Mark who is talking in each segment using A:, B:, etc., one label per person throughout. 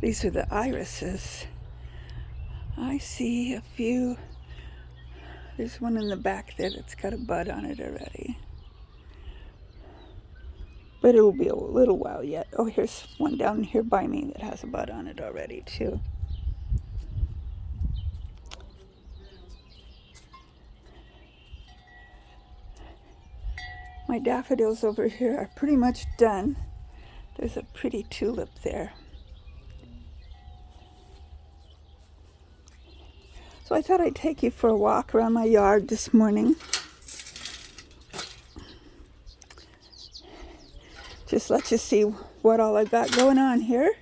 A: These are the irises. I see a few. There's one in the back there that's got a bud on it already. But it'll be a little while yet. Oh, here's one down here by me that has a bud on it already too. My daffodils over here are pretty much done. There's a pretty tulip there. So I thought I'd take you for a walk around my yard this morning. Just let you see what all I've got going on here.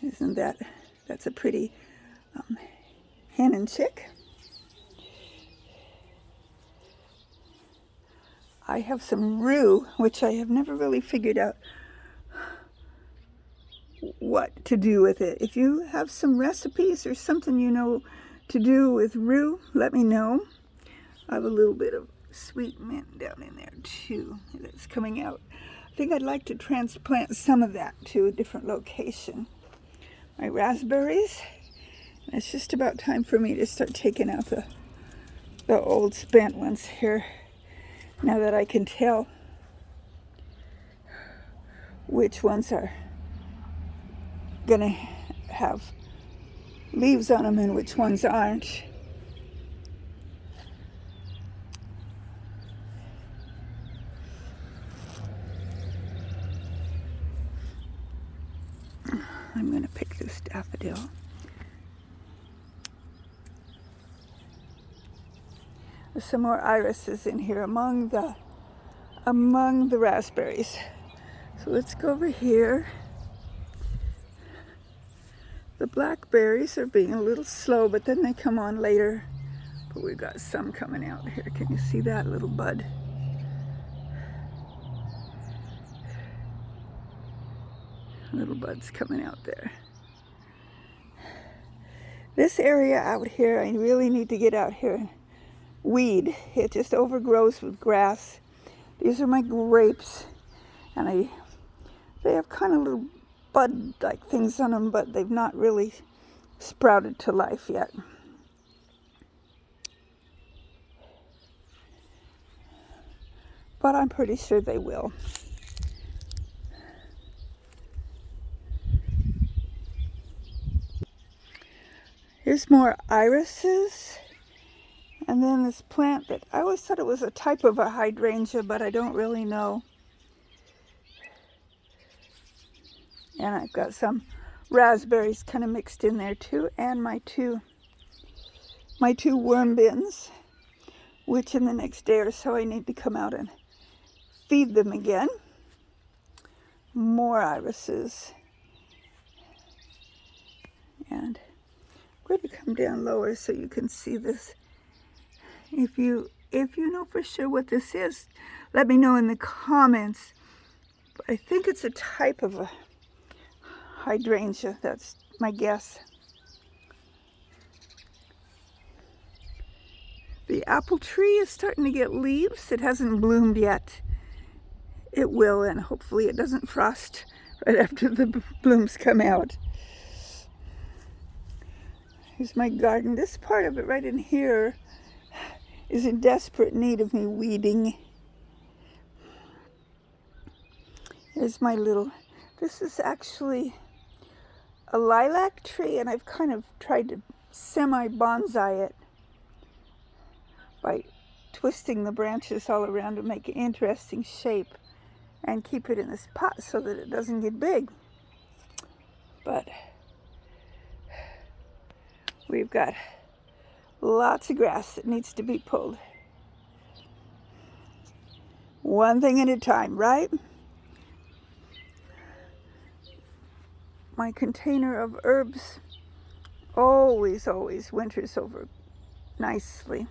A: Isn't that's a pretty hen and chick. I have some rue, which I have never really figured out what to do with it. If you have some recipes or something you know to do with rue, let me know. I have a little bit of sweet mint down in there too that's coming out. I think I'd like to transplant some of that to a different location. My raspberries, it's just about time for me to start taking out the old spent ones here, now that I can tell which ones are gonna have leaves on them and which ones aren't. I'm gonna pick this daffodil. There's some more irises in here among the raspberries. So let's go over here. The blackberries are being a little slow, but then they come on later. But we've got some coming out here. Can you see that little bud? Little buds coming out there. This area out here, I really need to get out here and weed. It just overgrows with grass. These are my grapes, and they have kind of little bud-like things on them, but they've not really sprouted to life yet. But I'm pretty sure they will. Here's more irises. And then this plant that I always thought it was a type of a hydrangea, but I don't really know. And I've got some raspberries kind of mixed in there too, and my two worm bins, which in the next day or so I need to come out and feed them again. More irises. And I'm going to come down lower so you can see this. If you know for sure what this is, let me know in the comments. But I think it's a type of a hydrangea. That's my guess. The apple tree is starting to get leaves. It hasn't bloomed yet. It will, and hopefully it doesn't frost right after the blooms come out. Here's my garden. This part of it right in here is in desperate need of me weeding. Here's my this is actually a lilac tree, and I've kind of tried to semi-bonsai it by twisting the branches all around to make an interesting shape and keep it in this pot so that it doesn't get big. But we've got lots of grass that needs to be pulled. One thing at a time, right? My container of herbs always winters over nicely.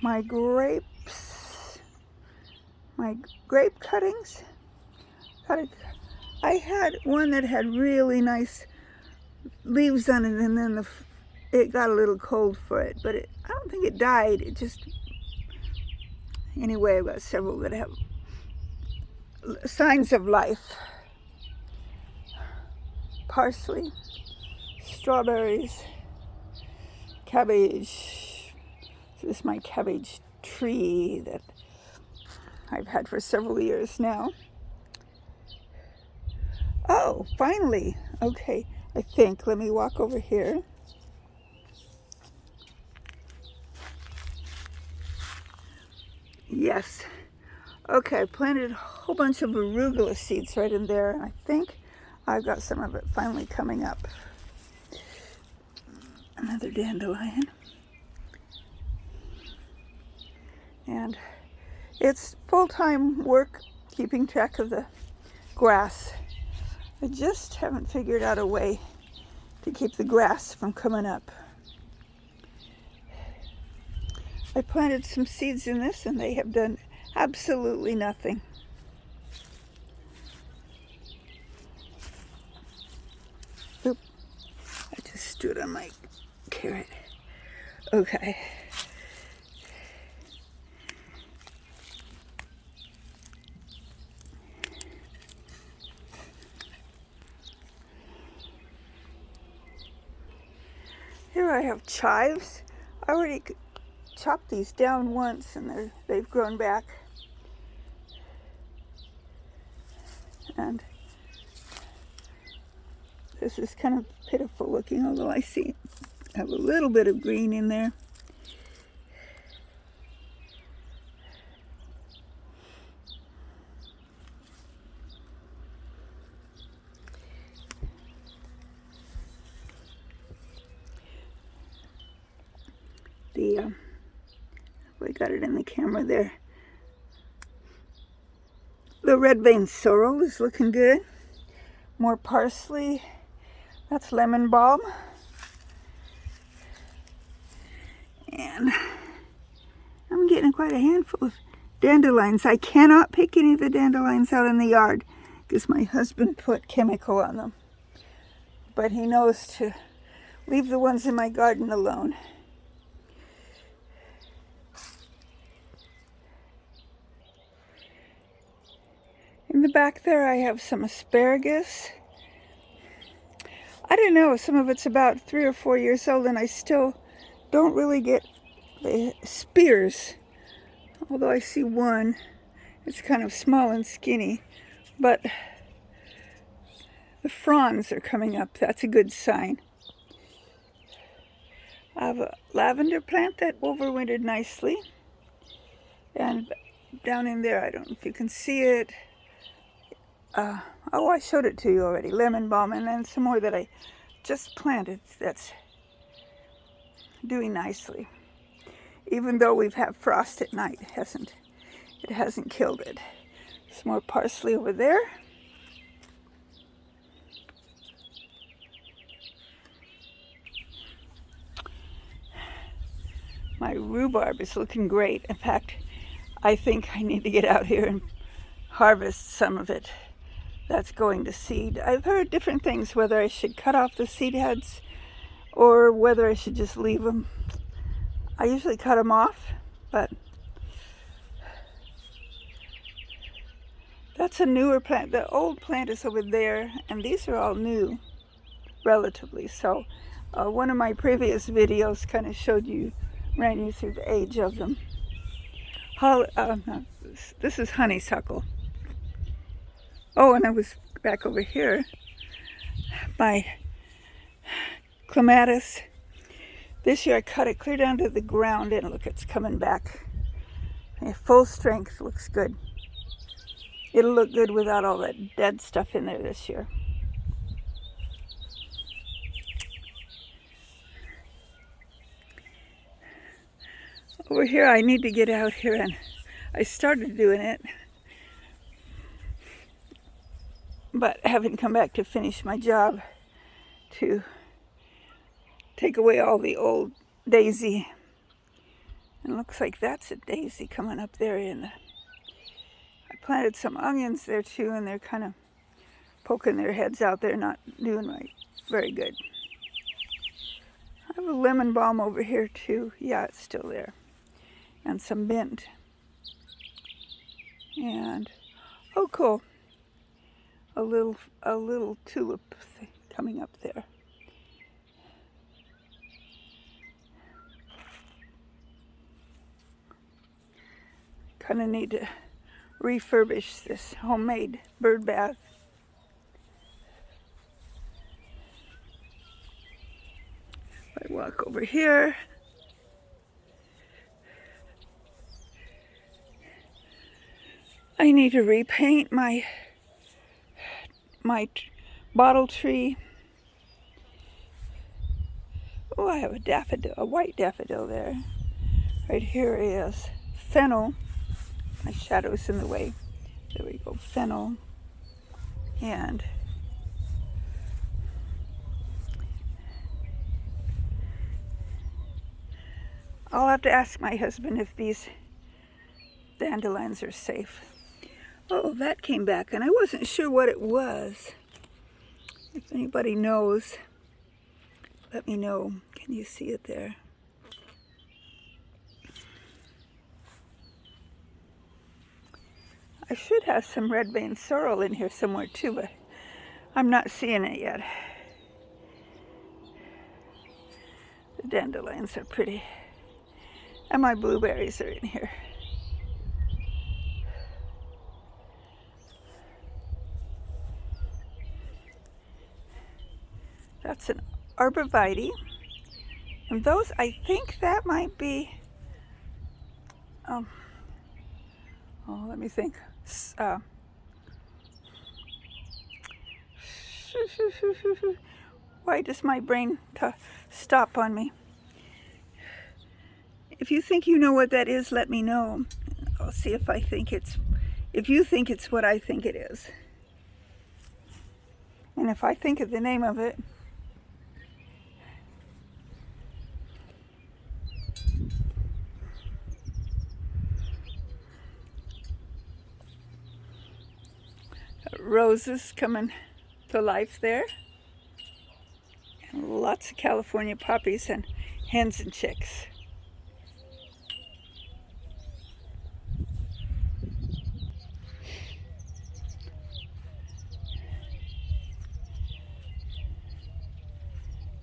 A: My grape cuttings. I had one that had really nice leaves on it, and then it got a little cold for it, but I don't think it died. It just, anyway, I've got several that have signs of life. Parsley, strawberries, cabbage. This is my cabbage tree that I've had for several years now. Oh, finally. Okay, I think. Let me walk over here. Yes. Okay, I planted a whole bunch of arugula seeds right in there. I think I've got some of it finally coming up. Another dandelion. And it's full-time work keeping track of the grass. I just haven't figured out a way to keep the grass from coming up. I planted some seeds in this and they have done absolutely nothing. Oop, I just stood on my carrot. Okay. Here I have chives. I already chopped these down once and they've grown back. And this is kind of pitiful looking, although I have a little bit of green in there. We got it in the camera there. The red vein sorrel is looking good. More parsley. That's lemon balm. And I'm getting quite a handful of dandelions. I cannot pick any of the dandelions out in the yard because my husband put chemical on them. But he knows to leave the ones in my garden alone. In the back there I have some asparagus. I don't know, some of it's about 3 or 4 years old and I still don't really get the spears. Although I see one, it's kind of small and skinny, but the fronds are coming up. That's a good sign. I have a lavender plant that overwintered nicely. And down in there, I don't know if you can see it. Oh, I showed it to you already. Lemon balm, and then some more that I just planted that's doing nicely. Even though we've had frost at night, it hasn't killed it. Some more parsley over there. My rhubarb is looking great. In fact, I think I need to get out here and harvest some of it that's going to seed. I've heard different things, whether I should cut off the seed heads or whether I should just leave them. I usually cut them off, but that's a newer plant. The old plant is over there, and these are all new, relatively. So one of my previous videos kind of ran you through the age of them. No, this is honeysuckle. Oh, and I was back over here. My clematis. This year I cut it clear down to the ground, and look, it's coming back. Full strength, looks good. It'll look good without all that dead stuff in there this year. Over here, I need to get out here, and I started doing it, but haven't come back to finish my job to take away all the old daisy. And it looks like that's a daisy coming up there. I planted some onions there too, and they're kind of poking their heads out there, not doing very good. I have a lemon balm over here too. Yeah, it's still there. And some mint. And Oh, cool. A little tulip coming up there. Kind of need to refurbish this homemade bird bath. I walk over here. I need to repaint my bottle tree. Oh, I have a daffodil, a white daffodil there. Right here is fennel. My shadow's in the way. There we go, fennel. And I'll have to ask my husband if these dandelions are safe. Oh, that came back, and I wasn't sure what it was. If anybody knows, let me know. Can you see it there? I should have some red vein sorrel in here somewhere too, but I'm not seeing it yet. The dandelions are pretty. And my blueberries are in here. That's an arborvitae. And those, I think that might be, let me think. Why does my brain stop on me? If you think you know what that is, let me know. I'll see if if you think it's what I think it is. And if I think of the name of it, roses coming to life there. And lots of California poppies and hens and chicks.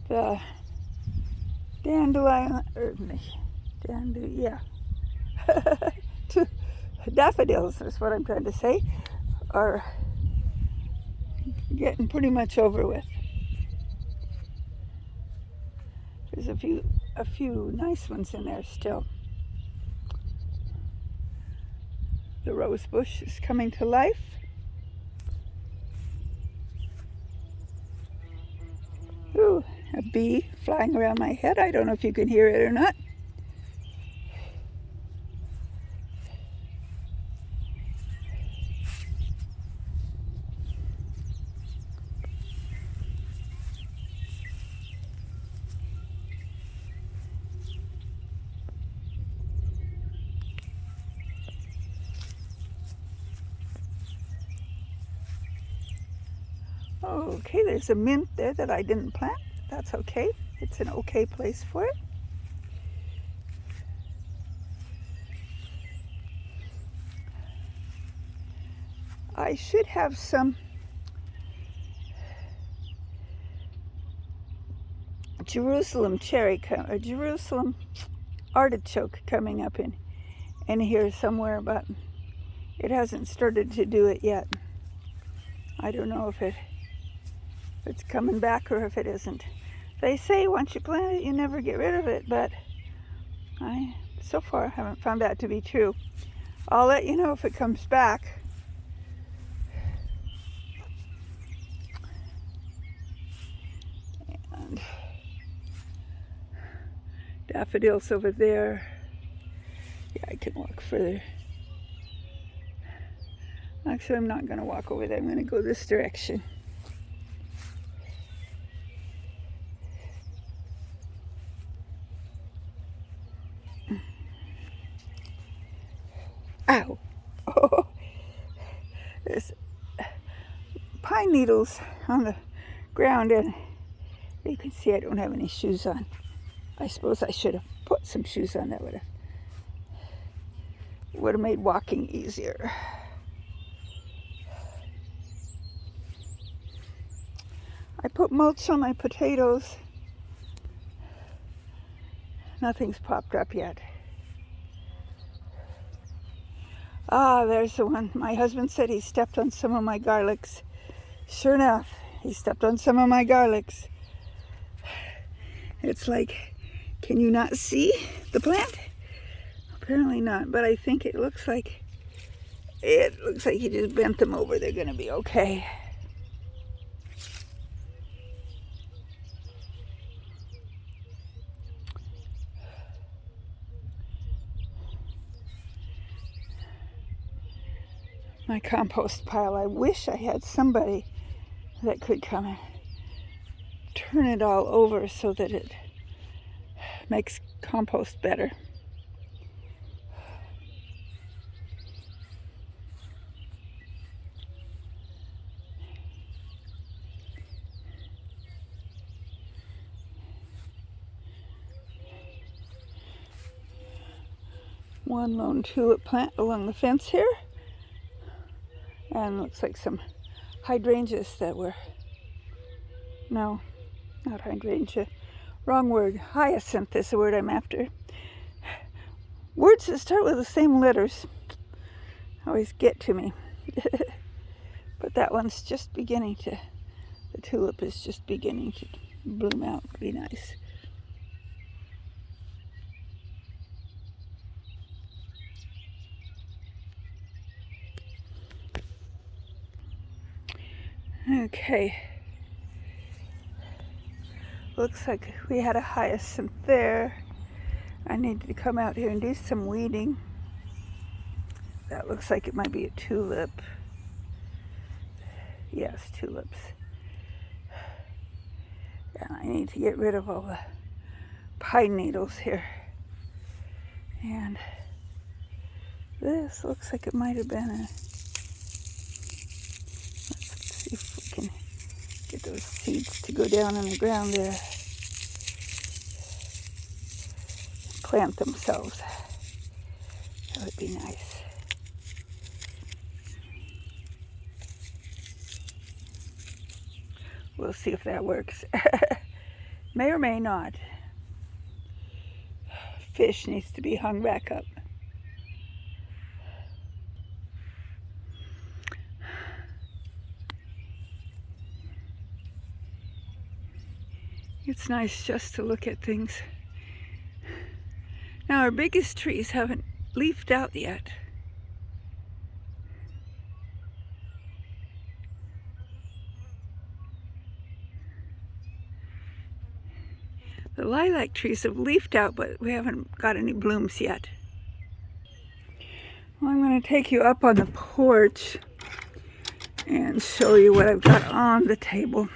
A: The dandelion, daffodils is what I'm trying to say, are getting pretty much over with. There's a few nice ones in there still. The rose bush is coming to life. Ooh, a bee flying around my head. I don't know if you can hear it or not. Okay, there's a mint there that I didn't plant. That's okay. It's an okay place for it. I should have some Jerusalem Jerusalem artichoke coming up in here somewhere, but it hasn't started to do it yet. I don't know if it's coming back or if it isn't. They say once you plant it, you never get rid of it, but I so far haven't found that to be true. I'll let you know if it comes back. And daffodils over there. Yeah, I can walk further. Actually, I'm not going to walk over there. I'm going to go this direction. Ow! Oh, there's pine needles on the ground, and you can see I don't have any shoes on. I suppose I should have put some shoes on. That would have made walking easier. I put mulch on my potatoes. Nothing's popped up yet. Ah, there's the one. My husband said he stepped on some of my garlics. Sure enough, he stepped on some of my garlics. It's like, can you not see the plant? Apparently not, but I think it looks like he just bent them over. They're gonna be okay. My compost pile. I wish I had somebody that could come and turn it all over so that it makes compost better. One lone tulip plant along the fence here. And looks like some hydrangeas that were, no, not hydrangea, wrong word. Hyacinth is the word I'm after. Words that start with the same letters always get to me. But that one's just beginning to, the tulip is just beginning to bloom out. Be nice. Okay. Looks like we had a hyacinth there. I need to come out here and do some weeding. That looks like it might be a tulip. Yes, tulips. And I need to get rid of all the pine needles here. And this looks like it might have been a, let's see if we can get those seeds to go down in the ground there. Plant themselves. That would be nice. We'll see if that works. May or may not. Fish needs to be hung back up. It's nice just to look at things. Now our biggest trees haven't leafed out yet. The lilac trees have leafed out, but we haven't got any blooms yet. Well, I'm going to take you up on the porch and show you what I've got on the table.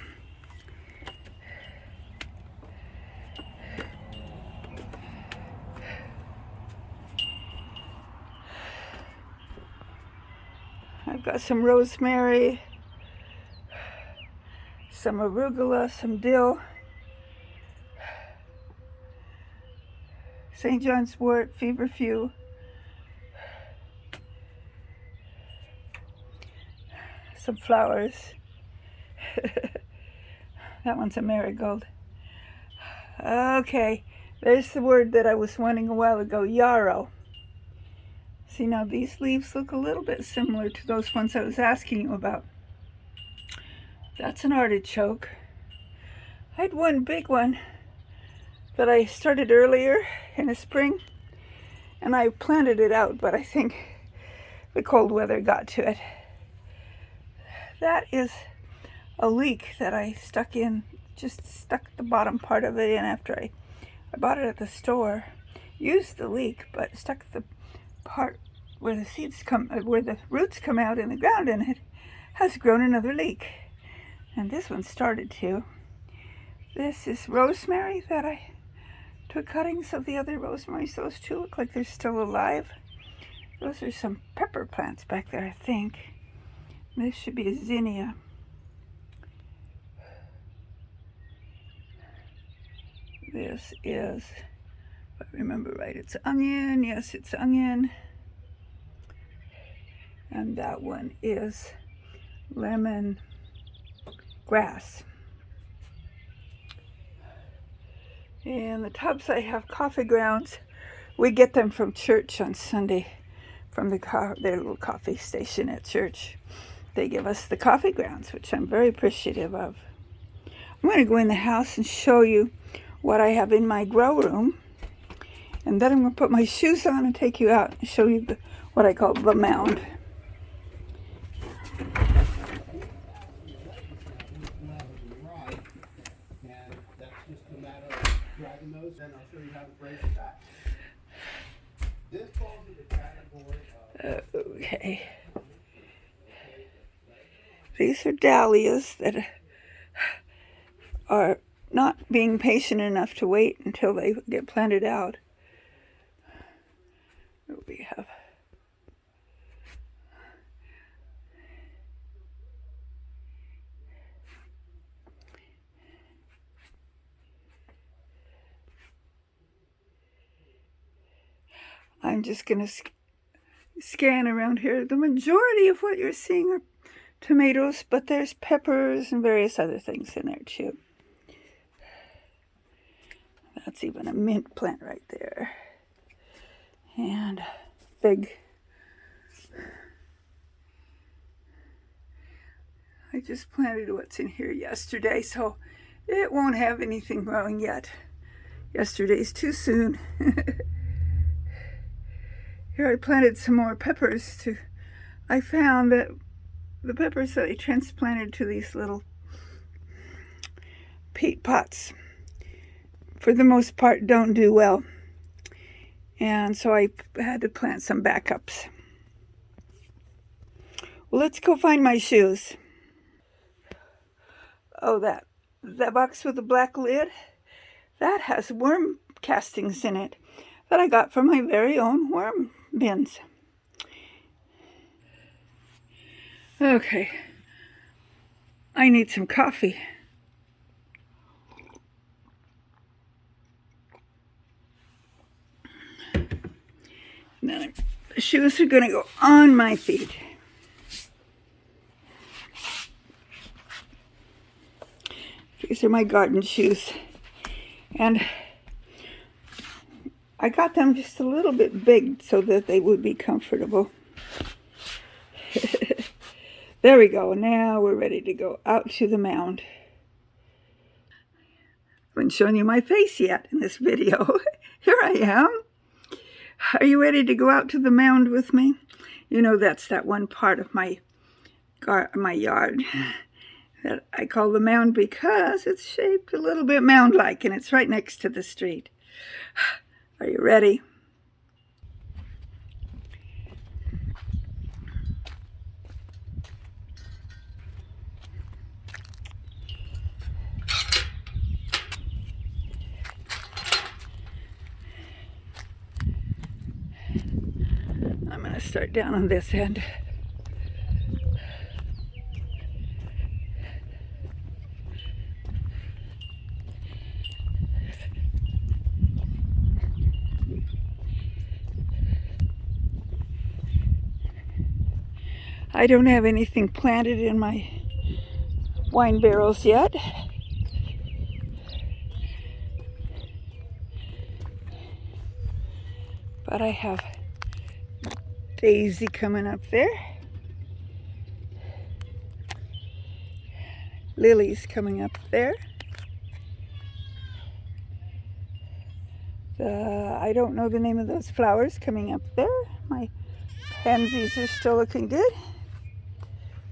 A: I've got some rosemary, some arugula, some dill, St. John's wort, feverfew, some flowers. That one's a marigold. Okay, there's the word that I was wanting a while ago, yarrow. See, now these leaves look a little bit similar to those ones I was asking you about. That's an artichoke. I had one big one that I started earlier in the spring, and I planted it out, but I think the cold weather got to it. That is a leek that I stuck the bottom part of it in after I bought it at the store. Used the leek, but stuck the part where the roots come out in the ground, and it has grown another leek. And this one started to. This is rosemary that I took cuttings of the other rosemaries. Those two look like they're still alive. Those are some pepper plants back there, I think. This should be a zinnia. This is, if I remember right, it's onion. Yes, it's onion. And that one is lemon grass. And the tubs, I have coffee grounds. We get them from church on Sunday, from their little coffee station at church. They give us the coffee grounds, which I'm very appreciative of. I'm going to go in the house and show you what I have in my grow room. And then I'm going to put my shoes on and take you out and show you what I call the mound. Okay. These are dahlias that are not being patient enough to wait until they get planted out. What we have. I'm just going to scan around here. The majority of what you're seeing are tomatoes, but there's peppers and various other things in there too. That's even a mint plant right there. And fig. I just planted what's in here yesterday, so it won't have anything growing yet. Yesterday's too soon. Here I planted some more peppers too. I found that the peppers that I transplanted to these little peat pots, for the most part, don't do well. And so I had to plant some backups. Well, let's go find my shoes. Oh, that box with the black lid, that has worm castings in it that I got from my very own worm bins. Okay, I need some coffee. And then the shoes are going to go on my feet. These are my garden shoes. And I got them just a little bit big so that they would be comfortable. There we go. Now we're ready to go out to the mound. I haven't shown you my face yet in this video. Here I am. Are you ready to go out to the mound with me? You know, that's that one part of my yard that I call the mound because it's shaped a little bit mound-like, and it's right next to the street. Are you ready? I'm going to start down on this end. I don't have anything planted in my wine barrels yet. But I have daisy coming up there. Lilies coming up there. I don't know the name of those flowers coming up there. My pansies are still looking good.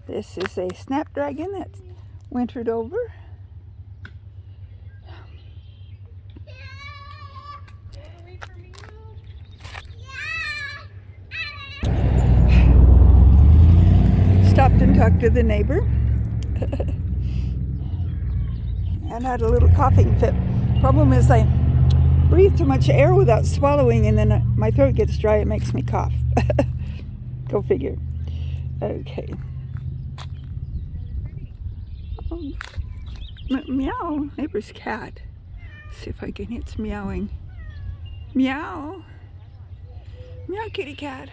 A: This is a snapdragon that's wintered over. Stopped and talked to the neighbor and had a little coughing fit. Problem is I breathe too much air without swallowing, and then my throat gets dry. It makes me cough. Go figure. Okay. Meow. Neighbor's cat. See if I can. It's meowing. Meow. Meow, kitty cat.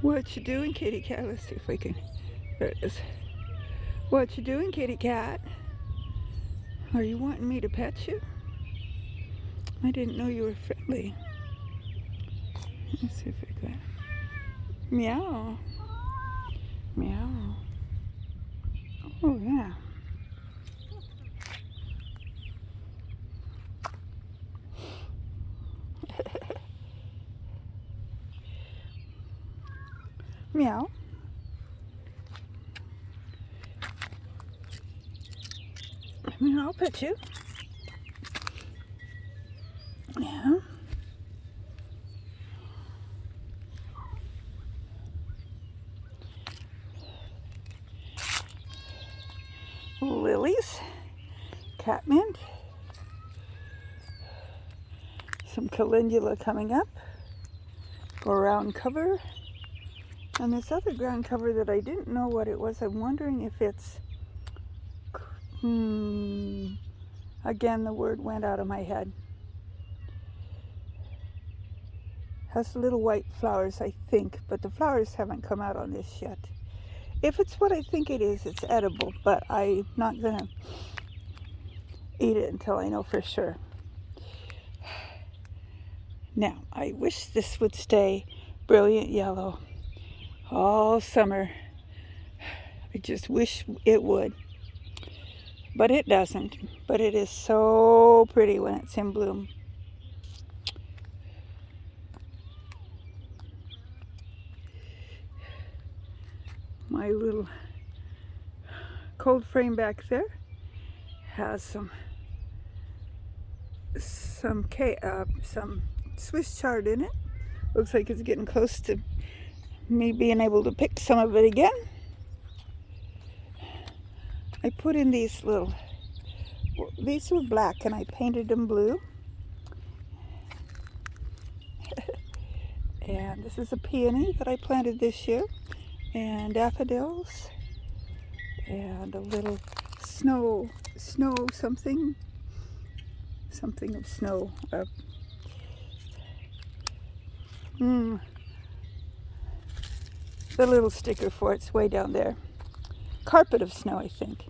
A: What you doing, kitty cat? Let's see if we can. There it is. What you doing, kitty cat? Are you wanting me to pet you? I didn't know you were friendly. Let's see if I got meow. Meow. Oh yeah. Meow. Meow, I'll pet you. Yeah. Lilies. Catmint. Some calendula coming up. Ground cover. And this other ground cover that I didn't know what it was. I'm wondering if it's... Again, the word went out of my head. Has little white flowers, I think, but the flowers haven't come out on this yet. If it's what I think it is, it's edible, but I'm not going to eat it until I know for sure. Now, I wish this would stay brilliant yellow all summer. I just wish it would. But it doesn't. But it is so pretty when it's in bloom. My little cold frame back there has some Swiss chard in it. Looks like it's getting close to me being able to pick some of it again. I put in these were black and I painted them blue. And this is a peony that I planted this year. And daffodils. And a little snow something of snow. The little sticker for it's way down there. Carpet of snow, I think.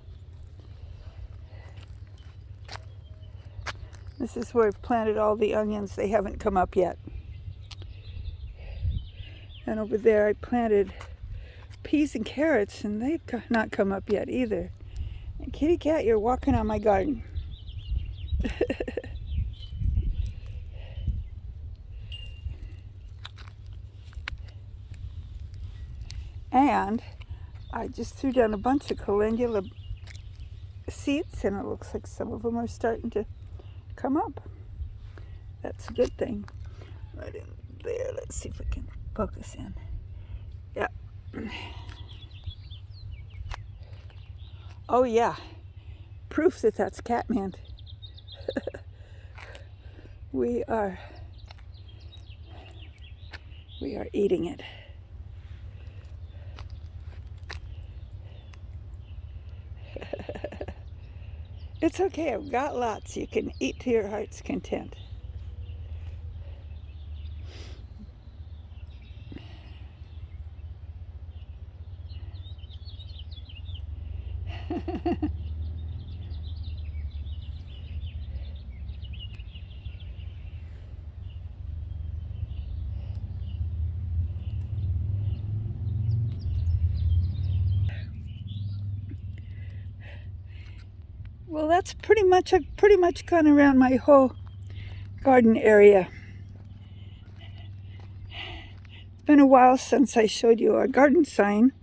A: This is where I've planted all the onions. They haven't come up yet. And over there I planted peas and carrots, and they've not come up yet either. And kitty cat, you're walking on my garden. And I just threw down a bunch of calendula seeds, and it looks like some of them are starting to come up. That's a good thing. Right in there. Let's see if we can focus in. Yeah. Oh yeah. Proof that that's catmint. We are eating it. It's okay, I've got lots. You can eat to your heart's content. Well, that's I've pretty much gone around my whole garden area. It's been a while since I showed you our garden sign.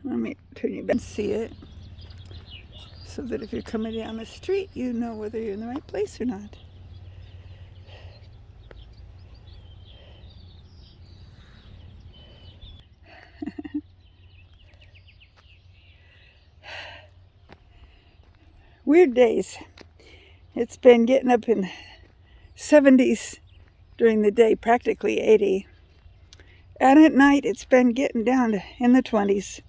A: Let me turn you back and see it, so that if you're coming down the street, you know whether you're in the right place or not. Weird days. It's been getting up in 70s during the day, practically 80. And at night, it's been getting down in the 20s.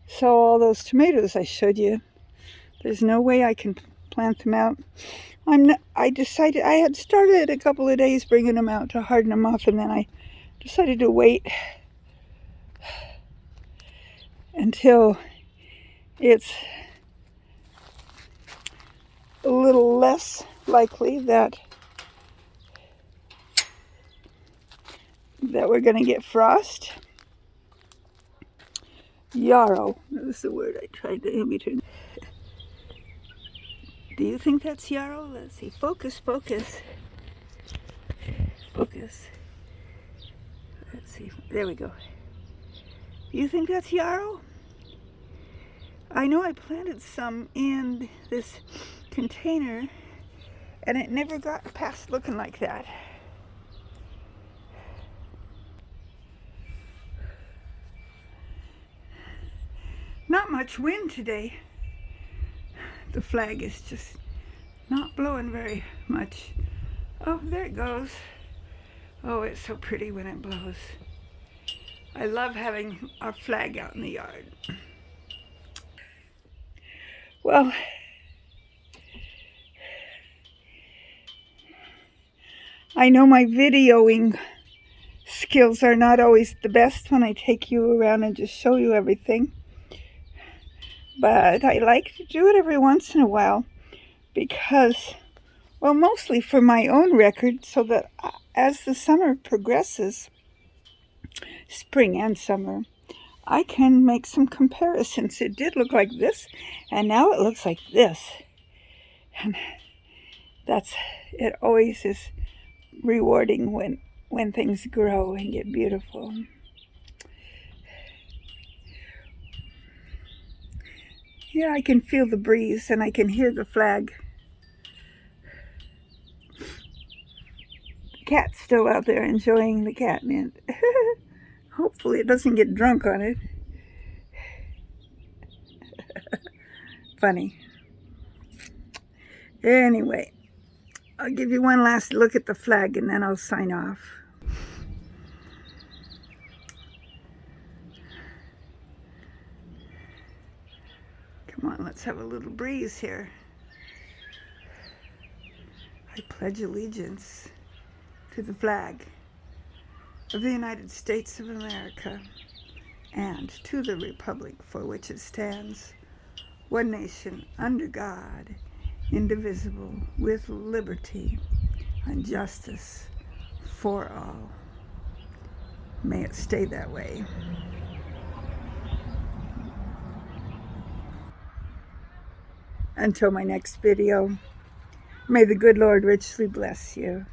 A: So all those tomatoes I showed you, there's no way I can plant them out. I decided, I had started a couple of days bringing them out to harden them up, and then I decided to wait until it's a little less likely that we're going to get frost. Yarrow, that's the word I tried to imitate. Do you think that's yarrow? Let's see. Focus, focus. Focus. Let's see. There we go. Do you think that's yarrow? I know I planted some in this container and it never got past looking like that. Not much wind today. The flag is just not blowing very much. Oh, there it goes. Oh, it's so pretty when it blows. I love having our flag out in the yard. Well, I know my videoing skills are not always the best when I take you around and just show you everything. But I like to do it every once in a while because, well, mostly for my own record, so that as the summer progresses, spring and summer, I can make some comparisons. It did look like this, and now it looks like this. And it always is rewarding when things grow and get beautiful. Yeah, I can feel the breeze and I can hear the flag. The cat's still out there enjoying the catmint. Hopefully it doesn't get drunk on it. Funny. Anyway, I'll give you one last look at the flag and then I'll sign off. Come on, let's have a little breeze here. I pledge allegiance to the flag of the United States of America and to the republic for which it stands, one nation, under God, indivisible, with liberty and justice for all. May it stay that way. Until my next video, may the good Lord richly bless you.